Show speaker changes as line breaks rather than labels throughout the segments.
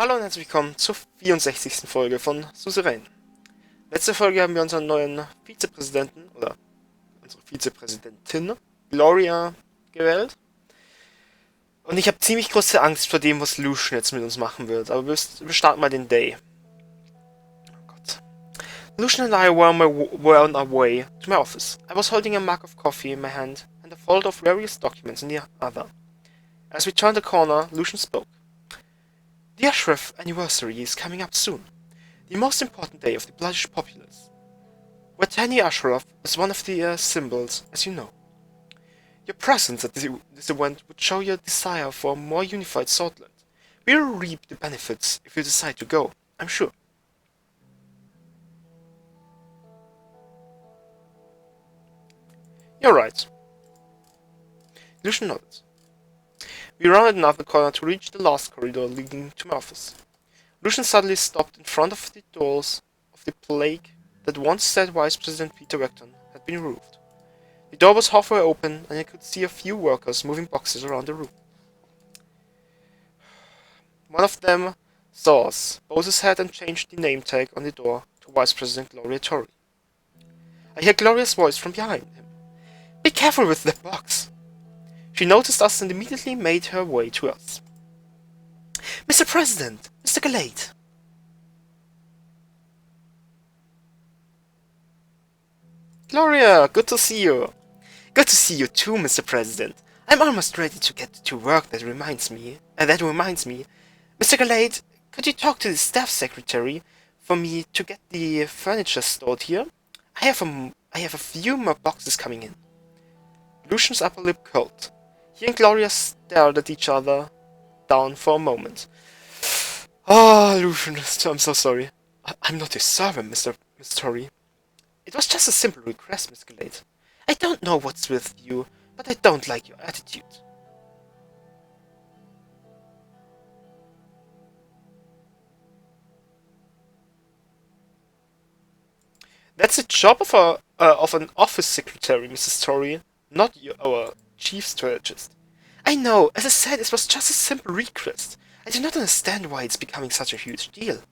Hallo und herzlich willkommen zur 64. Folge von Suzerain. Letzte Folge haben wir unseren neuen Vizepräsidenten oder unsere Vizepräsidentin Gloria gewählt. Und ich habe ziemlich große Angst vor dem, was Lucian jetzt mit uns machen wird. Aber wir starten mal den Day. Oh Gott. Lucian and I were on our way to my office. I was holding a mug of coffee in my hand and a folder of various documents in the other. As we turned the corner, Lucian spoke. The Ashraf anniversary is coming up soon, the most important day of the Bloodish populace. Where Tani Ashraf is one of the symbols, as you know. Your presence at this event would show your desire for a more unified Swordland. We will reap the benefits if you decide to go, I'm sure. You're right. Lucian nodded. We rounded another corner to reach the last corridor leading to my office. Lucian suddenly stopped in front of the doors of the plaque that once said Vice President Peter Recton had been removed. The door was halfway open and I could see a few workers moving boxes around the room. One of them saw us, bowed his head and changed the name tag on the door to Vice President Gloria Torrey. I heard Gloria's voice from behind him. Be careful with the box! She noticed us and immediately made her way to us. Mr. President! Mr. Galate! Gloria! Good to see you! Good to see you too, Mr. President. I'm almost ready to get to work. That reminds me, Mr. Galate, could you talk to the staff secretary for me to get the furniture stored here? I have a few more boxes coming in. Lucian's upper lip curled. He and Gloria stared at each other down for a moment. Oh, Lucian, I'm so sorry. I'm not your servant, Mr. Torrey. It was just a simple request, Miss Galate. I don't know what's with you, but I don't like your attitude. That's the job of an office secretary, Mrs. Torrey, not our chief strategist. I know, as I said, it was just a simple request. I do not understand why it's becoming such a huge deal.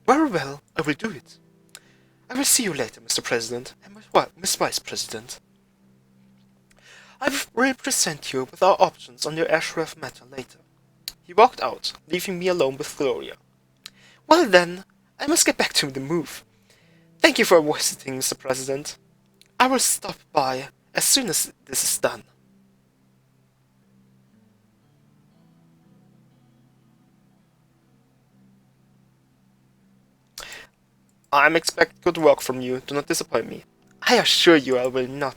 Very well, I will do it. I will see you later, Mr. President and Miss Vice President. I will present you with our options on your Ashraf matter later. He walked out, leaving me alone with Gloria. Well then, I must get back to the move. Thank you for visiting, Mr. President. I will stop by as soon as this is done. I expect good work from you. Do not disappoint me. I assure you I will not.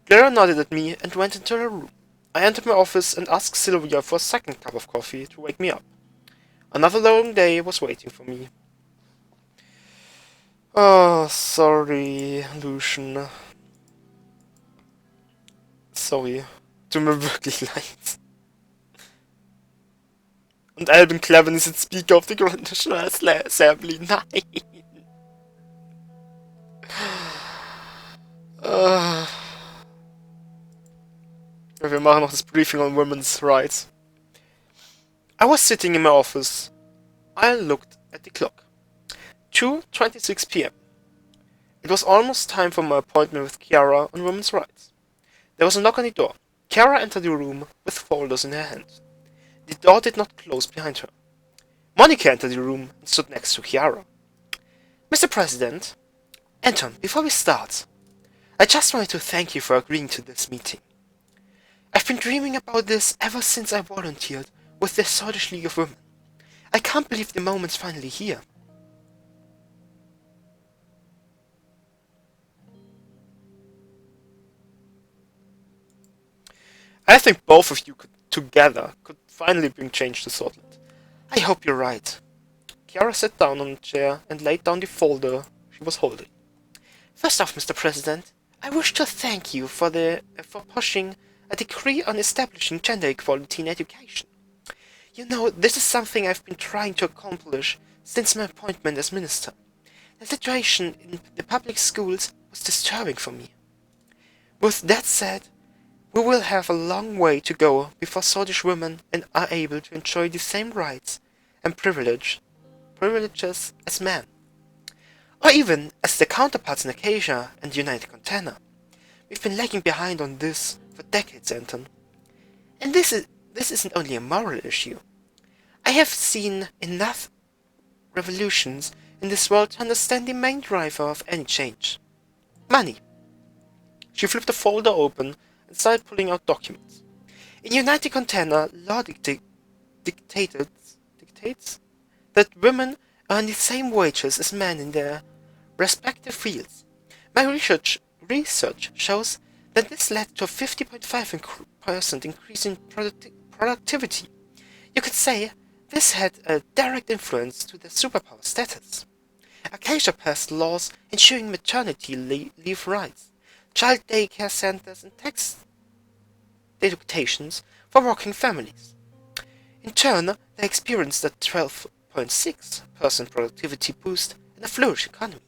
Gloria nodded at me and went into her room. I entered my office and asked Sylvia for a second cup of coffee to wake me up. Another long day was waiting for me. Oh, sorry, Lucian. Sorry. Tut mir wirklich leid. Und Alvin Clevin ist jetzt Speaker of the Grand National Assembly. Nein. Wir machen noch das Briefing on Women's Rights. I was sitting in my office. I looked at the clock. 2:26 p.m. It was almost time for my appointment with Chiara on women's rights. There was a knock on the door. Chiara entered the room with folders in her hand. The door did not close behind her. Monica entered the room and stood next to Chiara. Mr. President, Anton, before we start, I just wanted to thank you for agreeing to this meeting. I've been dreaming about this ever since I volunteered with the Swedish League of Women. I can't believe the moment's finally here. I think both of you together could finally bring change to Swordland. I hope you're right. Chiara sat down on a chair and laid down the folder she was holding. First off, Mr. President, I wish to thank you for pushing a decree on establishing gender equality in education. You know, this is something I've been trying to accomplish since my appointment as minister. The situation in the public schools was disturbing for me. With that said, we will have a long way to go before Swedish women are able to enjoy the same rights and privileges as men, or even as their counterparts in Acacia and the United Container. We've been lagging behind on this for decades, Anton. And this isn't only a moral issue. I have seen enough revolutions in this world to understand the main driver of any change. Money. She flipped the folder open and started pulling out documents. In United Container, law dictates that women earn the same wages as men in their respective fields. My research shows that this led to a 50.5% increase in productivity. You could say this had a direct influence to their superpower status. Acacia passed laws ensuring maternity leave rights, child daycare centers, and tax deductions for working families. In turn, they experienced a 12.6% productivity boost and a flourishing economy.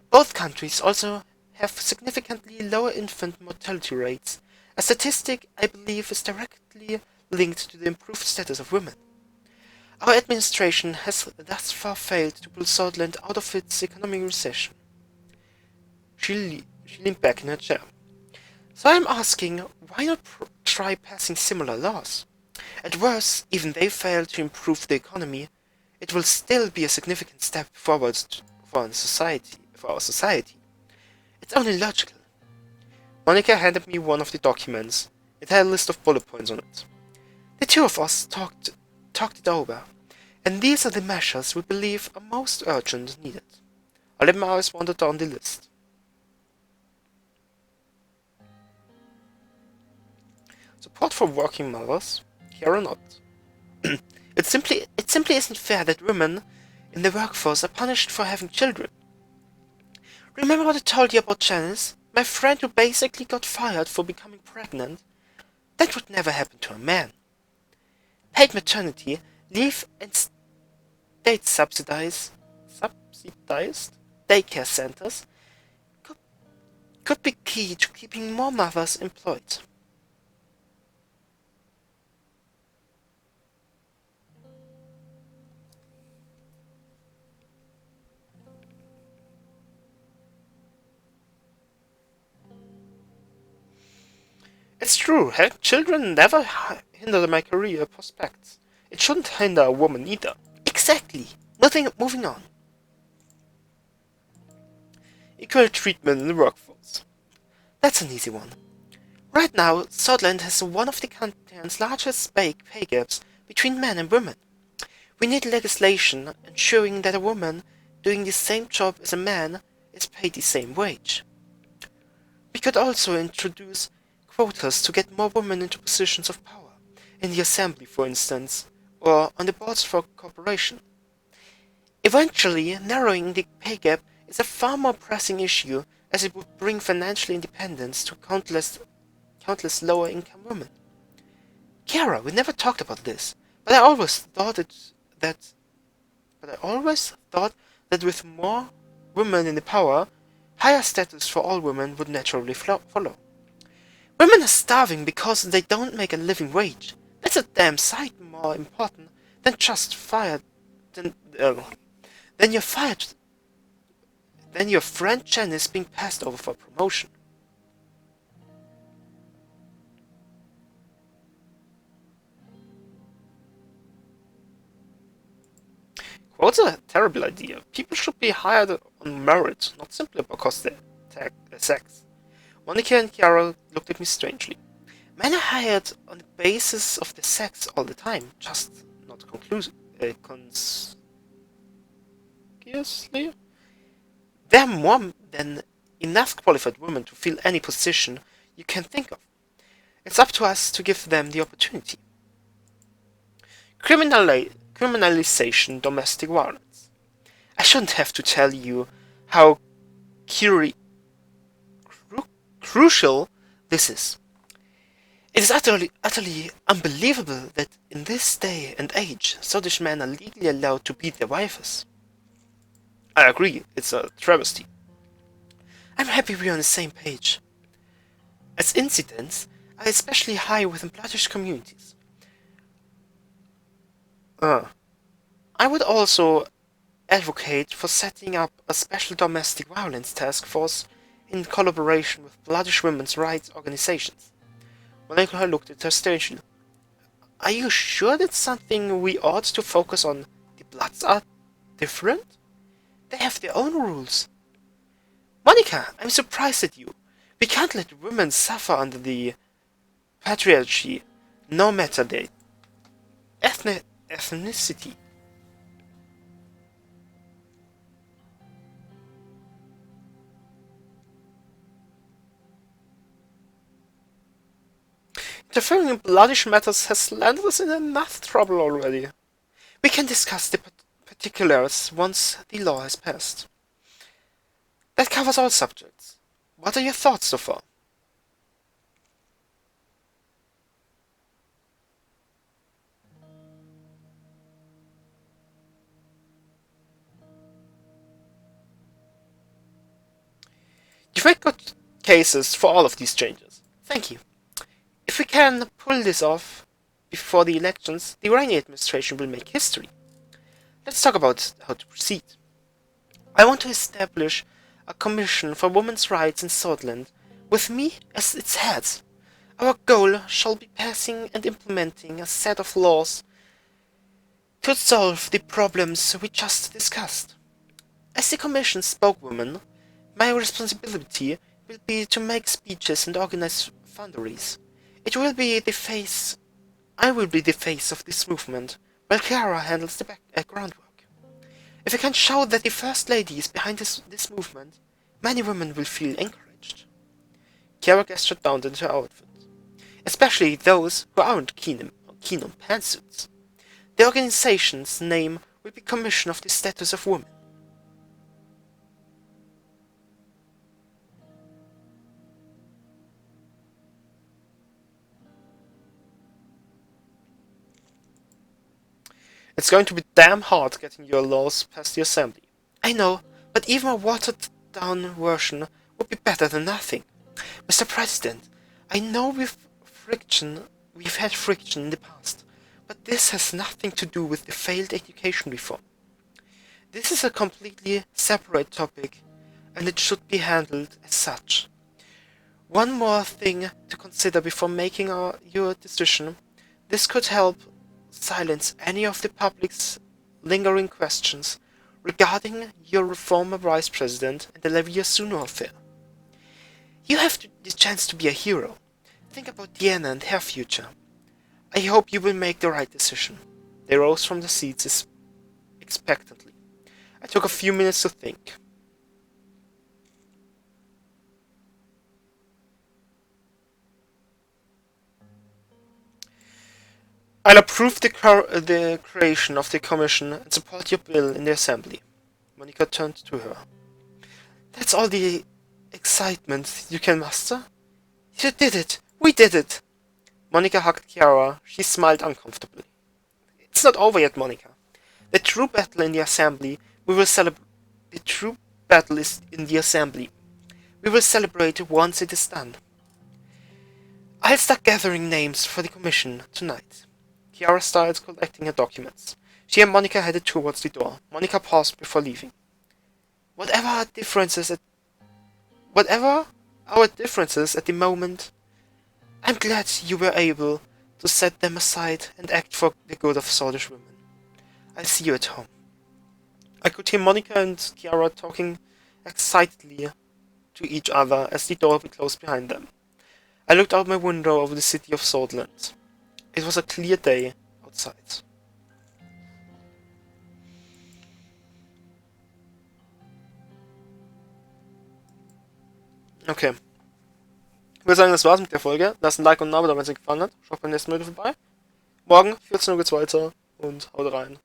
Both countries also have significantly lower infant mortality rates, a statistic I believe is directly linked to the improved status of women. Our administration has thus far failed to pull Scotland out of its economic recession. She leaned back in her chair. So I'm asking, why not try passing similar laws? At worst, even they fail to improve the economy, it will still be a significant step forward for our society. It's only logical. Monica handed me one of the documents. It had a list of bullet points on it. The two of us talked it over, and these are the measures we believe are most urgent and needed. I let my eyes wander down the list. Support for working mothers, here or not. It simply isn't fair that women in the workforce are punished for having children. Remember what I told you about Janice, my friend who basically got fired for becoming pregnant? That would never happen to a man. Paid maternity leave and state subsidized daycare centers could be key to keeping more mothers employed. It's true, having children never hindered my career prospects. It shouldn't hinder a woman either. Exactly. Moving on. Equal treatment in the workforce. That's an easy one. Right now, Scotland has one of the continent's largest pay gaps between men and women. We need legislation ensuring that a woman doing the same job as a man is paid the same wage. We could also introduce quotas to get more women into positions of power, in the assembly for instance, or on the boards for a corporation. Eventually, narrowing the pay gap is a far more pressing issue as it would bring financial independence to countless lower-income women. Kiara, we never talked about this, but I always thought that with more women in the power, higher status for all women would naturally follow. Women are starving because they don't make a living wage. That's a damn sight more important than just than your friend Janice being passed over for promotion. Quotes are a terrible idea. People should be hired on merit, not simply because they're sex. Monica and Chiara looked at me strangely. Men are hired on the basis of their sex all the time, just not conspicuously. There are more than enough qualified women to fill any position you can think of. It's up to us to give them the opportunity. Criminalization domestic violence. I shouldn't have to tell you how crucial this is. It is utterly unbelievable that in this day and age, Scottish men are legally allowed to beat their wives. I agree, it's a travesty. I'm happy we're on the same page. As incidents are especially high within British communities. I would also advocate for setting up a special domestic violence task force in collaboration with bloodish women's rights organizations. Monica looked at her strangely. Are you sure that's something we ought to focus on? The Bloods are different? They have their own rules. Monica, I'm surprised at you. We can't let women suffer under the patriarchy, no matter their ethnicity. Interfering in bloodish matters has landed us in enough trouble already. We can discuss the particulars once the law has passed. That covers all subjects. What are your thoughts so far? You've made good cases for all of these changes. Thank you. If we can pull this off before the elections, the Iranian administration will make history. Let's talk about how to proceed. I want to establish a commission for women's rights in Switzerland, with me as its head. Our goal shall be passing and implementing a set of laws to solve the problems we just discussed. As the commission's spokeswoman, my responsibility will be to make speeches and organize fundraisers. I will be the face of this movement, while Chiara handles the groundwork. If we can show that the First Lady is behind this movement, many women will feel encouraged. Chiara gestured down into her outfit, especially those who aren't keen on pantsuits. The organization's name will be Commission of the Status of Women. It's going to be damn hard getting your laws past the assembly. I know, but even a watered-down version would be better than nothing. Mr. President, I know we've had friction in the past, but this has nothing to do with the failed education reform. This is a completely separate topic, and it should be handled as such. One more thing to consider before making your decision. This could help silence any of the public's lingering questions regarding your former vice president and the Levia Suno affair. You have the chance to be a hero. Think about Diana and her future. I hope you will make the right decision. They rose from their seats expectantly. I took a few minutes to think. I'll approve the creation of the commission and support your bill in the assembly. Monica turned to her. That's all the excitement you can muster? You did it! We did it! Monica hugged Chiara. She smiled uncomfortably. It's not over yet, Monica. The true battle in the assembly, we will celebrate. The true battle is in the assembly. We will celebrate once it is done. I'll start gathering names for the commission tonight. Chiara started collecting her documents. She and Monica headed towards the door. Monica paused before leaving. Whatever our differences at the moment, I'm glad you were able to set them aside and act for the good of Swedish women. I'll see you at home. I could hear Monica and Chiara talking excitedly to each other as the door closed behind them. I looked out my window over the city of Switzerland. It was a clear day outside. Okay. Ich würde sagen, das war's mit der Folge. Lasst ein Like und ein Abo da, wenn es euch gefallen hat. Schaut beim nächsten Mal wieder vorbei. Morgen, 14 Uhr geht's weiter und haut rein.